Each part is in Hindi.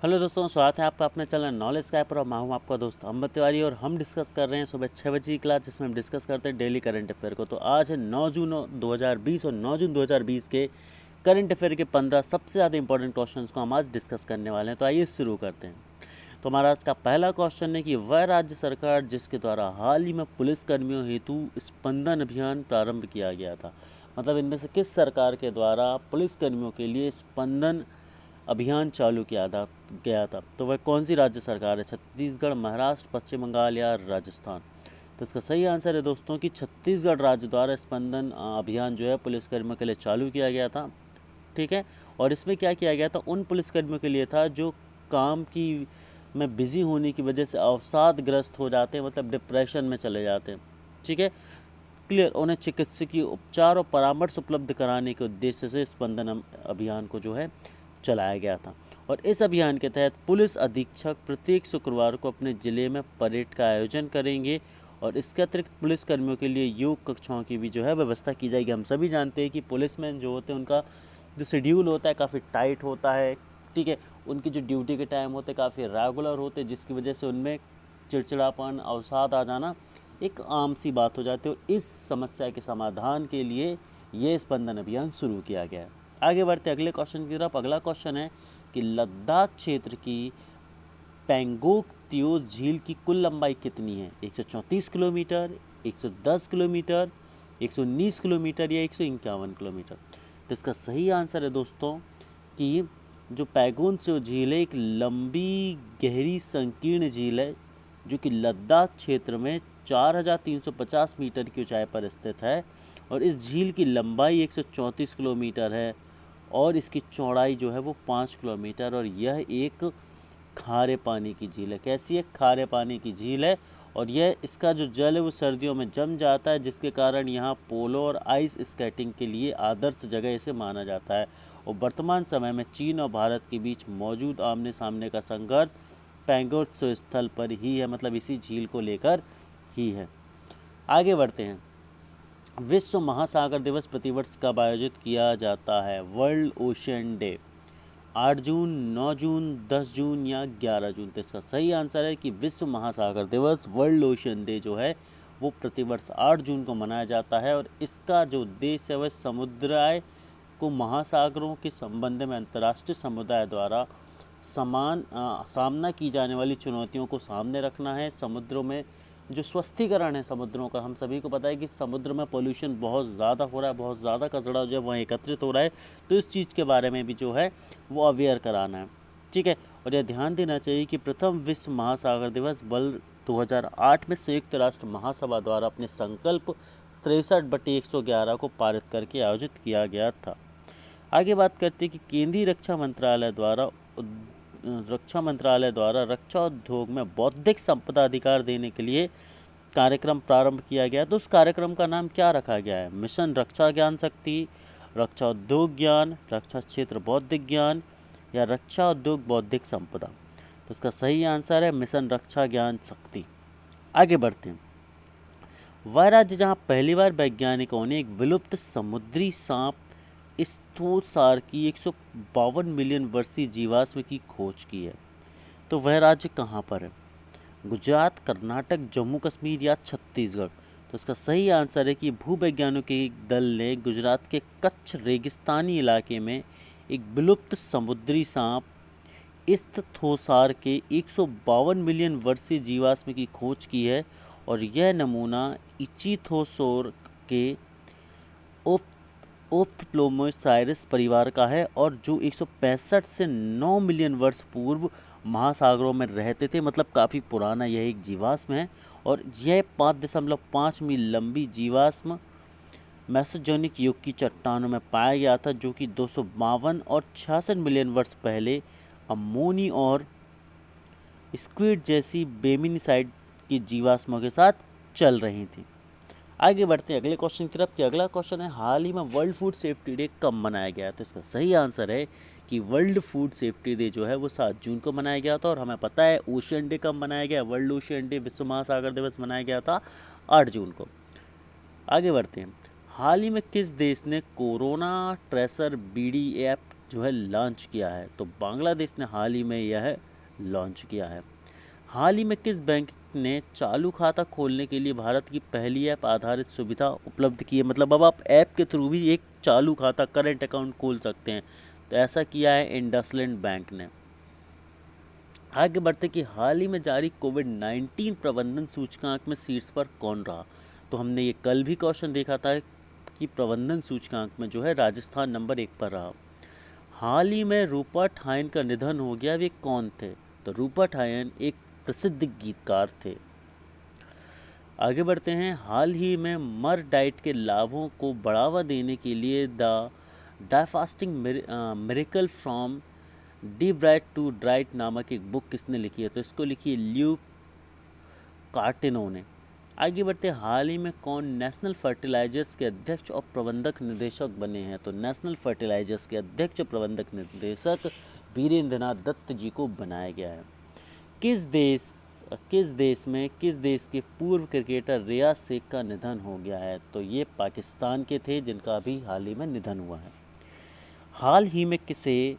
हेलो दोस्तों, स्वागत है आपका अपने चैनल नॉलेज स्काई पर। मैं हूं आपका दोस्त अमित तिवारी और हम डिस्कस कर रहे हैं सुबह 6 बजे की क्लास, जिसमें हम डिस्कस करते हैं डेली करंट अफेयर को। तो आज है 9 जून 2020 और 9 जून 2020 के करंट अफेयर के 15 सबसे ज़्यादा इंपॉर्टेंट क्वेश्चंस को हम आज डिस्कस करने वाले हैं। तो आइए शुरू करते हैं। तो हमारा आज का पहला क्वेश्चन है कि वह राज्य सरकार जिसके द्वारा हाल ही में पुलिस कर्मियों हेतु स्पंदन अभियान प्रारंभ किया गया था, मतलब इनमें से किस सरकार के द्वारा पुलिस कर्मियों के लिए स्पंदन अभियान चालू किया गया था। तो वह कौन सी राज्य सरकार है? छत्तीसगढ़, महाराष्ट्र, पश्चिम बंगाल या राजस्थान? तो इसका सही आंसर है दोस्तों कि छत्तीसगढ़ राज्य द्वारा स्पंदन अभियान जो है पुलिसकर्मियों के लिए चालू किया गया था। ठीक है। और इसमें क्या किया गया था? उन पुलिसकर्मियों के लिए था जो काम की में बिजी होने की वजह से अवसादग्रस्त हो जाते हैं, मतलब डिप्रेशन में चले जाते हैं। ठीक है, क्लियर। उन्हें चिकित्सकीय उपचार और परामर्श उपलब्ध कराने के उद्देश्य से स्पंदन अभियान को जो है चलाया गया था। और इस अभियान के तहत पुलिस अधीक्षक प्रत्येक शुक्रवार को अपने ज़िले में परेड का आयोजन करेंगे और इसके अतिरिक्त पुलिस कर्मियों के लिए योग कक्षाओं की भी जो है व्यवस्था की जाएगी। हम सभी जानते हैं कि पुलिसमैन जो होते हैं उनका जो शेड्यूल होता है काफ़ी टाइट होता है। ठीक है, उनकी जो ड्यूटी के टाइम होते हैं काफ़ी रेगुलर होते हैं, जिसकी वजह से उनमें चिड़चिड़ापन, अवसाद आ जाना एक आम सी बात हो जाती है। और इस समस्या के समाधान के लिए ये स्पंदन अभियान शुरू किया गया है। आगे बढ़ते अगले क्वेश्चन की तरफ। अगला क्वेश्चन है कि लद्दाख क्षेत्र की पेंगोंग त्सो झील की कुल लंबाई कितनी है? 134 किलोमीटर, 110 किलोमीटर, 119 किलोमीटर या 151 किलोमीटर? तो इसका सही आंसर है दोस्तों कि जो पेंगोंग त्सो झील है एक लंबी, गहरी, संकीर्ण झील है जो कि लद्दाख क्षेत्र में 4350 मीटर की ऊंचाई पर स्थित है। और इस झील की लंबाई 134 किलोमीटर है और इसकी चौड़ाई जो है वो 5 किलोमीटर। और यह एक खारे पानी की झील है। कैसी है? खारे पानी की झील है। और यह इसका जो जल है वो सर्दियों में जम जाता है, जिसके कारण यहाँ पोलो और आइस स्केटिंग के लिए आदर्श जगह इसे माना जाता है। और वर्तमान समय में चीन और भारत के बीच मौजूद आमने सामने का संघर्ष पेंगोंग त्सो स्थल पर ही है, मतलब इसी झील को लेकर ही है। आगे बढ़ते हैं। विश्व महासागर दिवस प्रतिवर्ष कब आयोजित किया जाता है? वर्ल्ड ओशियन डे 8 जून, 9 जून, 10 जून या 11 जून? तो इसका सही आंसर है कि विश्व महासागर दिवस, वर्ल्ड ओशियन डे जो है वो प्रतिवर्ष 8 जून को मनाया जाता है। और इसका जो उद्देश्य है वह समुदाय को महासागरों के संबंध में अंतर्राष्ट्रीय समुदाय द्वारा सामना की जाने वाली चुनौतियों को सामने रखना है। समुद्रों में जो स्वस्थीकरण है समुद्रों का, हम सभी को पता है कि समुद्र में पोल्यूशन बहुत ज़्यादा हो रहा है, बहुत ज़्यादा कचरा जो है वहाँ एकत्रित हो रहा है। तो इस चीज़ के बारे में भी जो है वो अवेयर कराना है। ठीक है। और यह ध्यान देना चाहिए कि प्रथम विश्व महासागर दिवस वर्ष 2008 में संयुक्त राष्ट्र महासभा द्वारा अपने संकल्प 63/111 को पारित करके आयोजित किया गया था। आगे बात करते हैं कि केंद्रीय रक्षा मंत्रालय द्वारा रक्षा उद्योग में बौद्धिक संपदा अधिकार देने के लिए कार्यक्रम प्रारंभ किया गया। तो उस कार्यक्रम का नाम क्या रखा गया है? मिशन रक्षा ज्ञान शक्ति, रक्षा उद्योग ज्ञान, रक्षा क्षेत्र बौद्धिक ज्ञान या रक्षा उद्योग बौद्धिक संपदा? तो इसका सही आंसर है मिशन रक्षा ज्ञान शक्ति। आगे बढ़ते हैं। वह राज्य जहां पहली बार वैज्ञानिकों ने एक विलुप्त समुद्री सांप स्थूलसार की 152 मिलियन वर्षीय जीवाश्म की खोज की है, तो वह राज्य कहाँ पर है? गुजरात, कर्नाटक, जम्मू कश्मीर या छत्तीसगढ़? तो इसका सही आंसर है कि भूवैज्ञानिकों के एक दल ने गुजरात के कच्छ रेगिस्तानी इलाके में एक विलुप्त समुद्री सांप स्थूलसार के 152 मिलियन वर्षीय जीवाश्म की खोज की है। और यह नमूना इचिथोसोर के ओफ्थल्मोसाइरस परिवार का है और जो 165 से 9 मिलियन वर्ष पूर्व महासागरों में रहते थे, मतलब काफ़ी पुराना यह एक जीवाश्म है। और यह 5.5 मील लंबी जीवाश्म मेसोजोनिक युग की चट्टानों में पाया गया था, जो कि 252 और 66 मिलियन वर्ष पहले अमोनी और स्क्विड जैसी बेमिनिसाइड की जीवाश्मों के साथ चल रही थी। आगे बढ़ते हैं अगले क्वेश्चन की तरफ। कि अगला क्वेश्चन है हाल ही में वर्ल्ड फूड सेफ्टी डे कब मनाया गया? तो इसका सही आंसर है कि वर्ल्ड फूड सेफ्टी डे जो है वो 7 जून को मनाया गया था। और हमें पता है ओशियन डे कब मनाया गया? वर्ल्ड ओशियन डे, विश्व महासागर दिवस मनाया गया था 8 जून को। आगे बढ़ते हैं। हाल ही में किस देश ने कोरोना ट्रेसर बीडी ऐप जो है लॉन्च किया है? तो बांग्लादेश ने हाल ही में यह लॉन्च किया है। हाल ही में किस बैंक ने चालू खाता खोलने के लिए भारत की पहली ऐप आधारित सुविधा उपलब्ध की है? मतलब अब आप ऐप के थ्रू भी एक चालू खाता, करंट अकाउंट खोल सकते हैं। तो ऐसा किया है इंडसलैंड बैंक ने। आगे बढ़ते कि हाल ही में जारी कोविड-19 प्रबंधन सूचकांक में शीर्ष पर कौन रहा? तो हमने ये कल भी क्वेश्चन देखा था कि प्रबंधन सूचकांक में जो है राजस्थान नंबर 1 पर रहा। हाल ही में रूपा ठाइन का निधन हो गया, वे कौन थे? तो रूपा ठाइन एक प्रसिद्ध गीतकार थे। आगे बढ़ते हैं, हाल ही में मर डाइट के लाभों को बढ़ावा देने के लिए the dry fasting miracle from the bright to ड्राइट नामक एक बुक किसने लिखी है? तो इसको लिखी है ल्यू कार्टिनो ने। आगे बढ़ते हैं, हाल ही में कौन नेशनल फर्टिलाइजर्स के अध्यक्ष और प्रबंधक निदेशक बने हैं? तो नेशनल फर्टिलाइजर्स के अध्यक्ष और प्रबंधक निदेशक वीरेंद्रनाथ दत्त जी को बनाया गया है। किस देश के पूर्व क्रिकेटर रियाज शेख का निधन हो गया है? तो ये पाकिस्तान के थे, जिनका अभी हाल ही में निधन हुआ है। हाल ही में किसे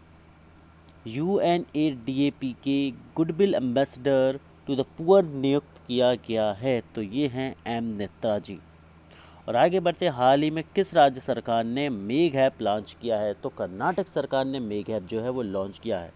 UNADAP के goodwill ambassador to the poor नियुक्त किया गया है? तो ये हैं एम नेताजी। और आगे बढ़ते, हाल ही में किस राज्य सरकार ने मेघ ऐप लॉन्च किया है? तो कर्नाटक सरकार ने मेघ ऐप जो है वो लॉन्च किया है।